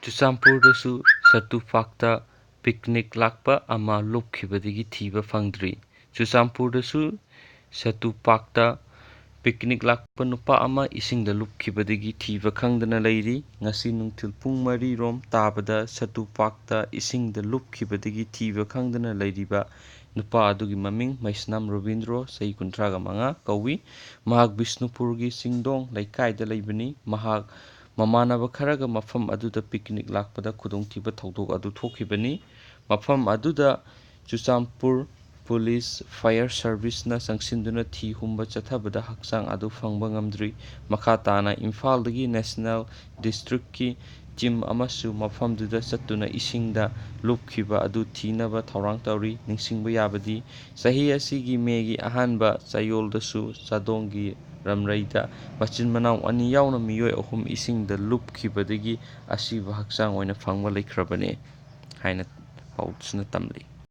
ꯆꯨꯔꯆꯥꯟꯄꯨꯔꯗꯁꯨ ꯁꯇꯨꯄꯥꯛꯇ picnic ꯂꯥꯛꯄ ꯑꯃ ꯂꯨꯞꯈꯤꯕꯗꯒꯤ ꯊꯤꯕ ꯐꯪꯗ꯭ꯔꯤ꯫ ꯆꯨꯔꯆꯥꯟꯄꯨꯔꯗꯁꯨ ꯁꯇꯨꯄꯥꯛꯇ ꯄꯤꯛꯅꯤꯛ ꯂꯥꯛꯄ ꯅꯨꯄꯥ ꯑꯃ ꯏꯁꯤꯡꯗ ꯂꯨꯞꯈꯤꯕꯗꯒꯤ ꯊꯤꯕ ꯈꯪꯗꯅ ꯂꯩꯔꯤ꯫ ꯉꯁꯤ ꯅꯨꯡꯊꯤꯜ ꯄꯨꯡ 4 ꯔꯣꯝ ꯇꯥꯕꯗ ꯁꯇꯨꯄꯥꯛꯇ ꯏꯁꯤꯡꯗ ꯂꯨꯞꯈꯤꯕꯗꯒꯤ ꯊꯤꯕ ꯈꯪꯗꯅ ꯂꯩꯔꯤꯕ ꯅꯨꯄꯥ ꯑꯗꯨꯒꯤ ꯃꯃꯤꯡ ꯃꯩꯁꯅꯥꯝ ꯔꯣꯕꯤꯟꯗ꯭ꯔꯣ, ꯆꯍꯤ 35 ꯀꯧꯏ꯫ ꯃꯍꯥꯛ ꯕꯤꯁꯅꯨꯄꯨꯔꯒꯤ ꯆꯤꯡꯗꯣꯡ ꯂꯩꯀꯥꯏꯗ ꯂꯩꯕꯅꯤ꯫ ꯃꯍꯥꯛ ꯃꯃꯥꯟꯅꯕ ꯈꯔꯒ ꯃꯐꯝ ꯑꯗꯨꯗ ꯄꯤꯛꯅꯤꯛ ꯂꯥꯛꯄꯗ ꯈꯨꯗꯣꯡꯊꯤꯕ ꯊꯧꯗꯣꯛ ꯑꯗꯨ ꯊꯣꯛꯈꯤꯕꯅꯤ꯫ ꯃꯐꯝ ꯑꯗꯨꯗ ꯆꯨꯔꯆꯥꯟꯄꯨꯔ ꯄꯨꯂꯤꯁ, ꯐꯥꯌꯔ ꯁꯥꯔꯚꯤꯁꯅ ꯆꯪꯁꯤꯟꯗꯨꯅ ꯊꯤ ꯍꯨꯝꯕ ꯆꯠꯊꯕꯗ ꯍꯛꯆꯥꯡ ꯑꯗꯨ ꯐꯪꯕ ꯉꯝꯗ꯭ꯔꯤ꯫ ꯃꯈꯥ ꯇꯥꯅ ꯏꯝꯐꯥꯜꯗꯒꯤ ꯅꯦꯁꯅꯦꯜ ꯗꯤꯁꯇ꯭ꯔꯤꯛꯀꯤ ꯇꯤꯝ ꯑꯃꯁꯨ ꯃꯐꯝꯗꯨꯗ ꯆꯠꯇꯨꯅ ꯏꯁꯤꯡꯗ ꯂꯨꯞꯈꯤꯕ ꯑꯗꯨ ꯊꯤꯅꯕ ꯊꯧꯔꯥꯡ ꯇꯧꯔꯤ꯫ ꯅꯤꯡꯁꯤꯡꯕ ꯌꯥꯕꯗꯤ ꯆꯍꯤ ꯑꯁꯤꯒꯤ ꯃꯦꯒꯤ ꯑꯍꯥꯟꯕ ꯆꯌꯣꯜꯗꯁꯨ ꯆꯥꯗꯣꯡꯒꯤ ꯔꯝꯔꯩꯗ ꯃꯆꯤꯟ-ꯃꯅꯥꯎ 2 ꯌꯥꯎꯅ ꯃꯤꯑꯣꯏ 3 ꯏꯁꯤꯡꯗ ꯂꯨꯞꯈꯤꯕꯗꯒꯤ ꯑꯁꯤꯕ ꯍꯛꯆꯥꯡ ꯑꯣꯏꯅ ꯐꯪꯕ ꯂꯩꯈ꯭ꯔꯕꯅꯤ ꯍꯥꯏꯅ ꯄꯥꯎꯁꯤꯅ ꯇꯝꯂꯤ꯫